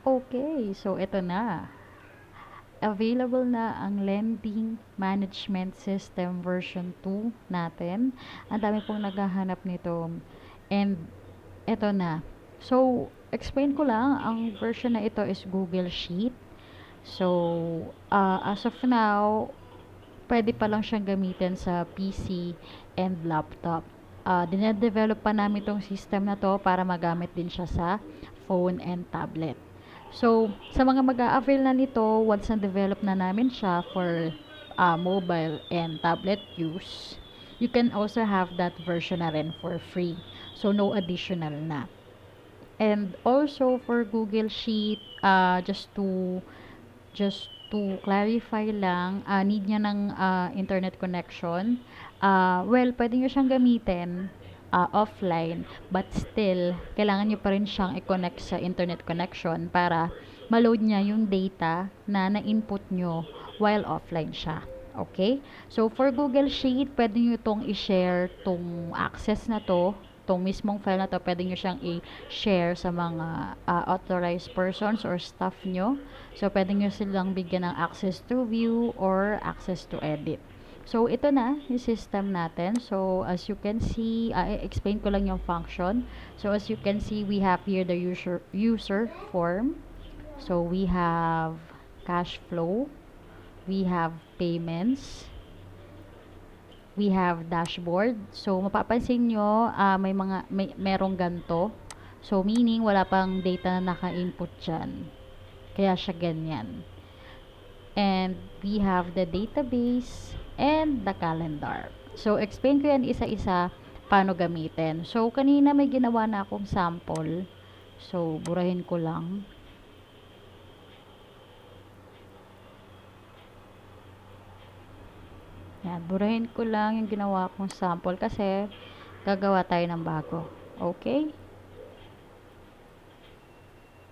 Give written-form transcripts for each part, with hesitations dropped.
Okay, so ito na. Available na ang Lending Management System version 2 natin. Ang dami pong naghahanap nito. And ito na. So, explain ko lang, ang version na ito is Google Sheet. So, as of now, pwede pa lang siyang gamitin sa PC and laptop. Dinedevelop pa namin itong system na to para magamit din siya sa phone and tablet. So, sa mga mag-a-avail na nito, once na-develop na namin siya for mobile and tablet use, you can also have that version na rin for free. So, no additional na. And also for Google Sheet, just to clarify lang, need niya ng internet connection. Well, pwede nyo siyang gamitin offline, but still, kailangan nyo pa rin siyang i-connect sa internet connection para ma-load niya yung data na na-input nyo while offline siya. Okay? So, for Google Sheet, pwede nyo itong i-share tong access na to, tong mismong file na to, pwede nyo siyang i-share sa mga authorized persons or staff nyo. So, pwede nyo silang bigyan ng access to view or access to edit. So, ito na yung system natin. So, as you can see, explain ko lang yung function. So, as you can see, we have here the user form. So, we have cash flow. We have payments. We have dashboard. So, mapapansin nyo, merong ganto. So, meaning, wala pang data na naka-input dyan. Kaya siya ganyan. And we have the database and the calendar. So, explain ko yan isa-isa paano gamitin. So, kanina may ginawa na akong sample. So, burahin ko lang. Yan, burahin ko lang yung ginawa kong sample kasi gagawa tayo ng bago. Okay?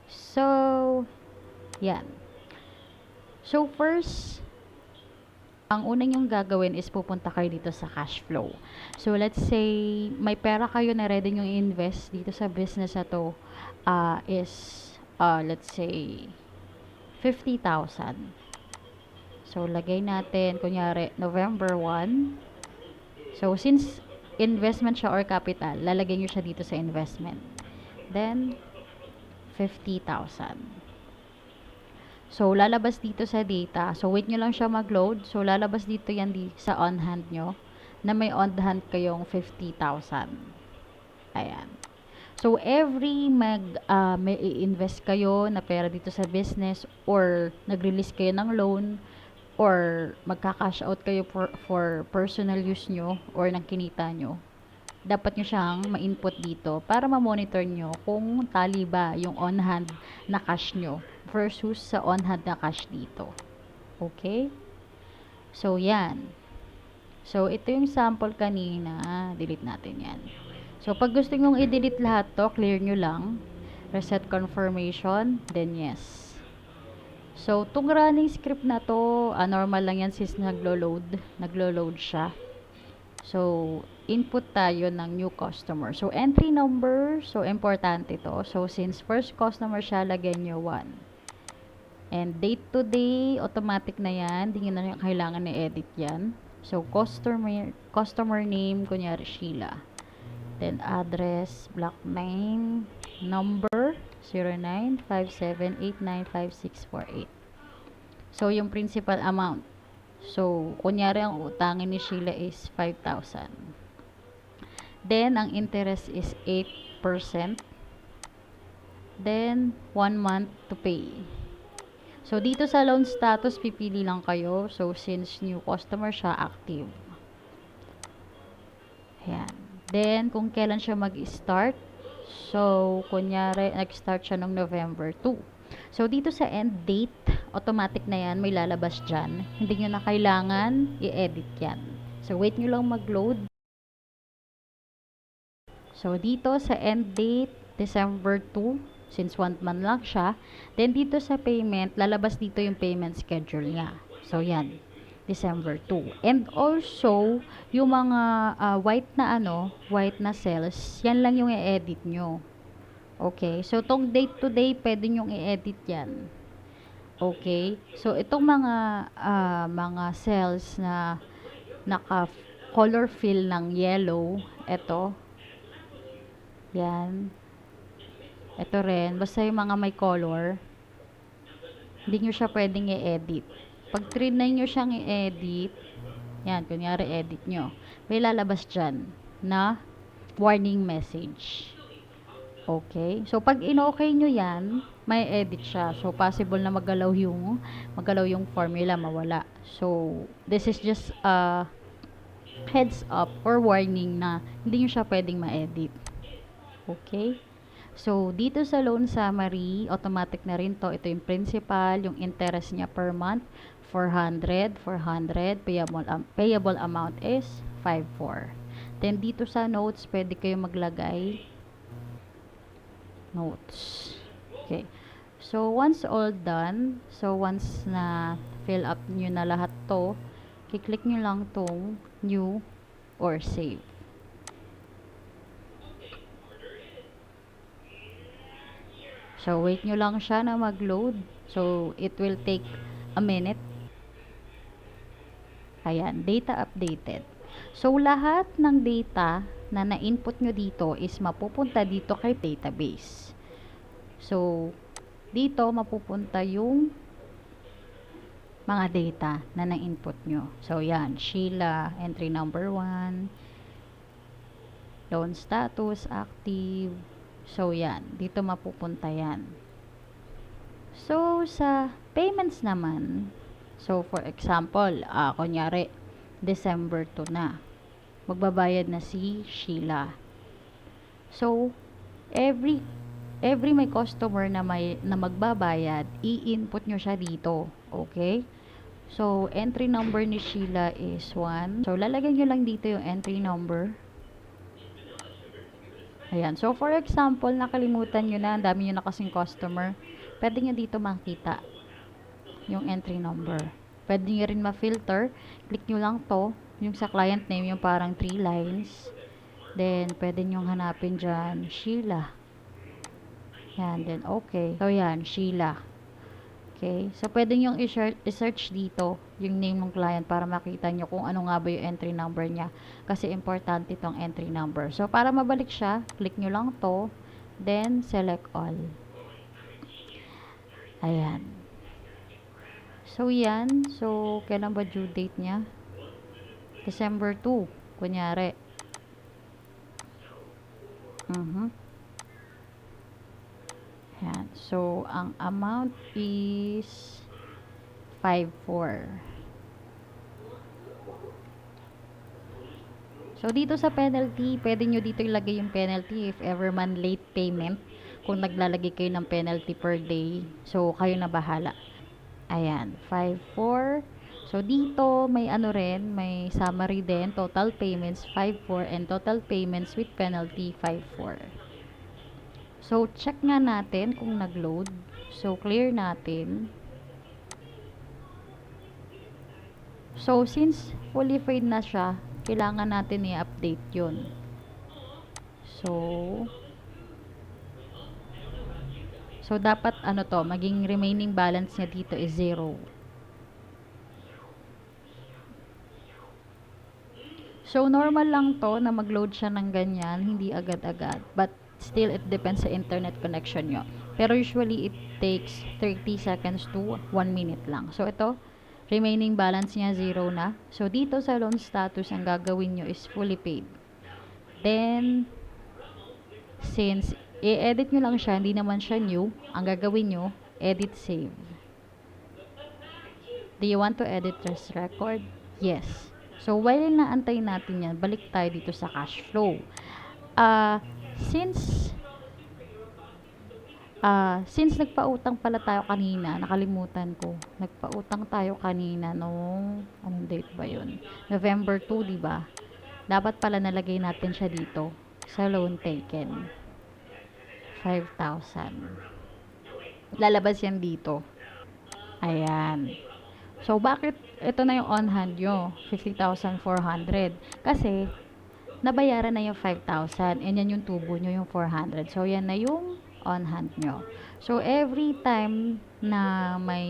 So, yan. So, first, ang unang yung gagawin is pupunta kayo dito sa cash flow. So, let's say, may pera kayo na ready nyo i-invest dito sa business na to let's say, 50,000. So, lagay natin, kunyari, November 1. So, since investment siya or capital, lalagay nyo siya dito sa investment. Then, 50,000. So, lalabas dito sa data. So, wait nyo lang siya mag-load. So, lalabas dito yan sa on-hand nyo na may on-hand kayong 50,000. Ayan. So, every may i-invest kayo na pera dito sa business or nag-release kayo ng loan or magka-cash out kayo for personal use nyo or ng kinita nyo, dapat nyo siyang ma-input dito para ma-monitor nyo kung tali ba yung on-hand na cash nyo versus sa on-hand na cash dito. Okay? So, yan. So, ito yung sample kanina. Delete natin yan. So, pag gusto nyong i-delete lahat to, clear nyo lang. Reset confirmation, then yes. So, itong running script na to, normal lang yan since naglo-load siya. So, input tayo ng new customer. So, entry number, so, importante to. So, since first customer siya, lagyan nyo 1. And date to day, automatic na yan. Hindi nyo na kailangan i-edit yan. So, customer name, kunyari Sheila. Then, address, block name, number, 0957895648. So, yung principal amount. So, kunyari ang utangin ni Sheila is 5,000. Then, ang interest is 8%. Then, 1 month to pay. So, dito sa loan status, pipili lang kayo. So, since new customer siya, active. Ayan. Then, kung kailan siya mag-start. So, kunyari, nag-start siya noong November 2. So, dito sa end date, automatic na yan, may lalabas dyan. Hindi nyo na kailangan i-edit yan. So, wait nyo lang mag-load. So, dito sa end date, December 2, since 1 month lang siya. Then, dito sa payment, lalabas dito yung payment schedule niya. So, yan. December 2. And also, yung mga white na cells, yan lang yung i-edit nyo. Okay, so tong date to day, pwede nyong i-edit yan. Okay, so itong mga cells na naka color fill ng yellow, ito, yan, ito rin, basta yung mga may color, hindi nyo siya pwedeng i-edit. Pag trinay nyo siyang i-edit, yan, kunyari edit nyo, may lalabas dyan na warning message. Okay, so pag in-okay nyo yan, may edit siya. So possible na magalaw yung formula, mawala. So this is just a heads up or warning na hindi nyo siya pwedeng ma-edit. Okay? So, dito sa loan summary, automatic na rin to. Ito yung principal, yung interest niya per month, 400, payable amount is 54. Then, dito sa notes, pwede kayo maglagay notes. Okay. So, once all done, once na fill up nyo na lahat to, kiklik nyo lang tong new or save. So, wait nyo lang siya na mag-load. So, it will take a minute. Ayan, data updated. So, lahat ng data na na-input nyo dito is mapupunta dito kay database. So, dito mapupunta yung mga data na na-input nyo. So, yan, Sheila, entry number 1, loan status, active. So, yan. Dito mapupunta yan. So, sa payments naman, so, for example, kunyari, December 2 na. Magbabayad na si Sheila. So, every may customer na magbabayad, i-input nyo siya dito. Okay? So, entry number ni Sheila is 1. So, lalagyan nyo lang dito yung entry number. Ayan. So, for example, nakalimutan nyo na, ang dami nyo na kasing customer, pwede nyo dito makita yung entry number. Pwede nyo rin ma-filter. Click nyo lang to, yung sa client name, yung parang 3 lines. Then, pwede nyo hanapin dyan, Sheila. Yan, then okay. So, yan, Sheila. Okay. So, pwede nyo i-search dito yung name ng client para makita nyo kung ano nga ba yung entry number niya. Kasi importante itong entry number. So, para mabalik siya, click nyo lang to. Then, select all. Ayan. So, yan. So, kailan ba due date niya? December 2. Kunyari. Ayan. So, ang amount is 54. So, dito sa penalty, pwede nyo dito ilagay yung penalty if ever man late payment. Kung naglalagay kayo ng penalty per day. So, kayo na bahala. Ayan. 54. So, dito, may ano rin, may summary din. Total payments, 54. And total payments with penalty, 54. So, check nga natin kung nag-load. So, clear natin. So, since fully paid na siya, kailangan natin i-update yun. So, dapat ano to, maging remaining balance niya dito is 0. So, normal lang to na mag-load siya ng ganyan, hindi agad-agad. But, still, it depends sa internet connection nyo. Pero usually, it takes 30 seconds to 1 minute lang. So, ito, remaining balance niya 0 na. So, dito sa loan status, ang gagawin nyo is fully paid. Then, since i-edit nyo lang siya, hindi naman siya new, ang gagawin nyo, edit save. Do you want to edit this record? Yes. So, while naantay natin yan, balik tayo dito sa cash flow. Since nagpautang pala tayo kanina, nakalimutan ko. Nagpautang tayo kanina nung, anong date ba yun? November 2, di ba? Dapat pala nalagay natin siya dito sa loan taken. 5,000. Lalabas yan dito. Ayan. So, bakit ito na yung on hand nyo? 50,400. Kasi, nabayaran na yung 5,000. And yan yung tubo nyo, yung 400. So, yan na yung on hand nyo. So, every time na may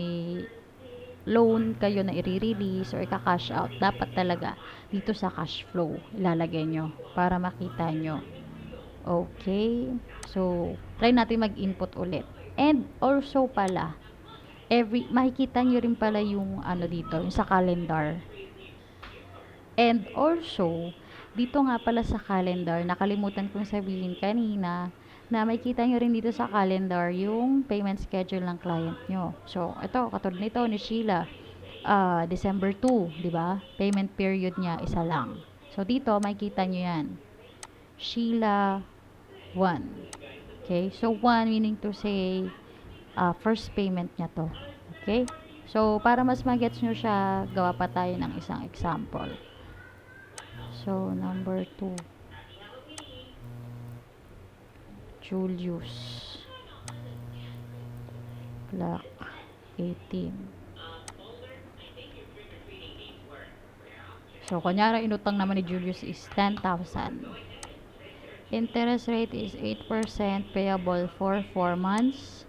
loan kayo na i-release or ika-cash out, dapat talaga dito sa cash flow ilalagay nyo para makita nyo. Okay? So, try natin mag-input ulit. And also pala, makikita nyo rin pala yung ano dito, yung sa calendar. And also, dito nga pala sa calendar, nakalimutan kong sabihin kanina, na makikita nyo rin dito sa calendar yung payment schedule ng client nyo. So, ito, katulad nito ni Sheila, December 2, di ba? Payment period niya, isa lang. So, dito, makikita nyo yan. Sheila 1. Okay? So, 1 meaning to say, first payment niya to. Okay? So, para mas magets nyo siya, gawa pa tayo ng isang example. So, number 2. Julius. Black. 18. So, kunyara, inutang naman ni Julius is 10,000. Interest rate is 8%, payable for 4 months.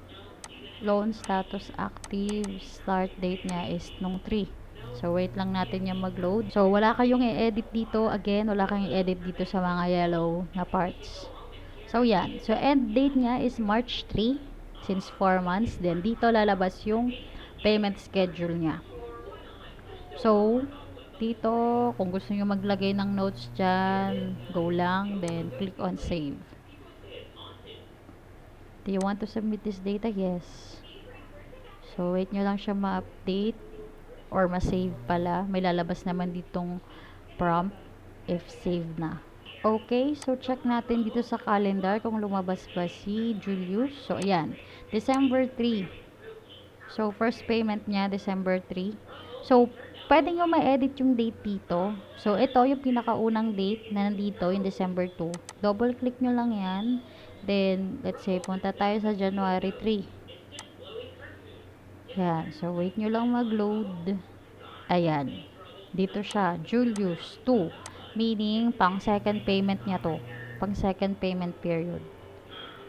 Loan status active, start date niya is nung 3. So, wait lang natin yung mag-load. So, wala kayong i-edit dito. Again, wala kayong i-edit dito sa mga yellow na parts. So, yan. So, end date niya is March 3. Since 4 months. Then, dito lalabas yung payment schedule niya. So, dito, kung gusto nyo maglagay ng notes dyan, go lang. Then, click on save. Do you want to submit this data? Yes. So, wait nyo lang siya ma-update or ma-save pala. May lalabas naman ditong prompt if save na. Okay, so check natin dito sa calendar kung lumabas ba si Julius. So, ayan. December 3. So, first payment niya, December 3. So, pwede nyo ma-edit yung date dito. So, ito yung pinakaunang date na nandito, yung December 2. Double click nyo lang yan. Then, let's say, punta tayo sa January 3. Yan. So, wait nyo lang mag-load. Ayan. Dito siya. Julius 2. Meaning, pang second payment niya to. Pang second payment period.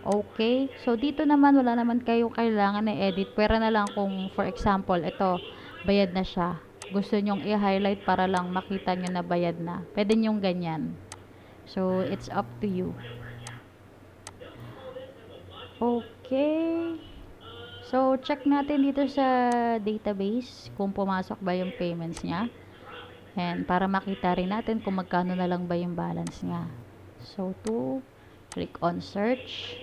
Okay. So, dito naman, wala naman kayo kailangan na edit. Pwera na lang kung, for example, ito, bayad na siya. Gusto nyong i-highlight para lang makita nyo na bayad na. Pwede nyong ganyan. So, it's up to you. Okay. So, check natin dito sa database kung pumasok ba yung payments niya. And para makita rin natin kung magkano na lang ba yung balance niya. So, click on search.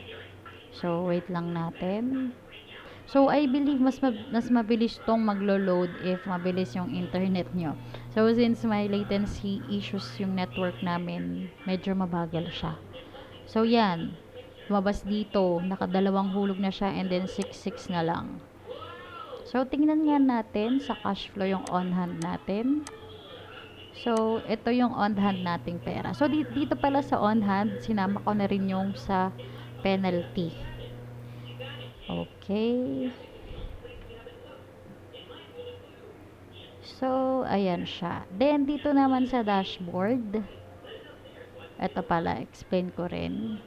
So, wait lang natin. So, I believe mas mabilis tong maglo-load if mabilis yung internet nyo. So, since may latency issues yung network namin, medyo mabagal siya. So, yan. Lumabas dito. Nakadalawang hulog na siya and then 6.6 na lang. So, tingnan nga natin sa cash flow yung on-hand natin. So, ito yung on-hand nating pera. So, dito pala sa on-hand, sinama ko na rin yung sa penalty. Okay. So, ayan siya. Then, dito naman sa dashboard, ito pala, explain ko rin.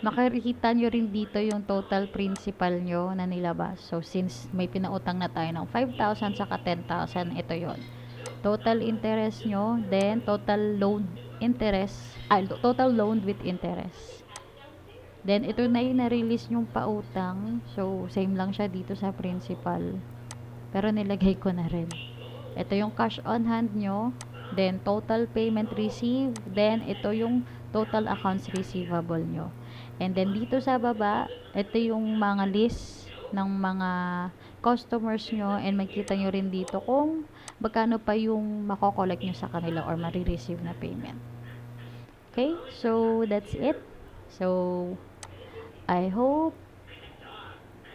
Makikita nyo rin dito yung total principal nyo na nilabas. So, since may pinautang na tayo ng 5,000 saka 10,000, ito yon. Total interest nyo, then total loan interest, total loan with interest. Then, ito na yung na-release nyong pautang. So, same lang siya dito sa principal. Pero nilagay ko na rin. Ito yung cash on hand nyo. Then, total payment received. Then, ito yung total accounts receivable nyo. And then, dito sa baba, ito yung mga list ng mga customers nyo. And makikita nyo rin dito kung magkano pa yung makokollect nyo sa kanila or marireceive na payment. Okay? So, that's it. So, I hope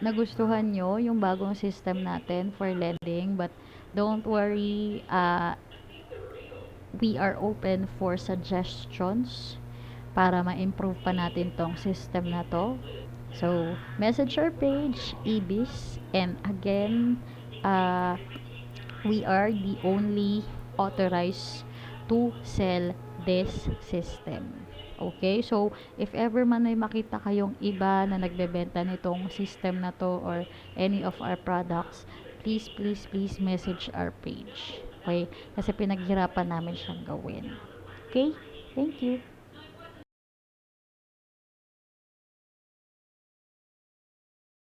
nagustuhan nyo yung bagong system natin for lending. But, don't worry, we are open for suggestions para ma-improve pa natin tong system na to. So, message our page, Ibis. And again, we are the only authorized to sell this system. Okay? So, if ever man may makita kayong iba na nagbebenta nitong system na to or any of our products, please, please, please message our page. Okay? Kasi pinaghirapan namin siyang gawin. Okay? Thank you.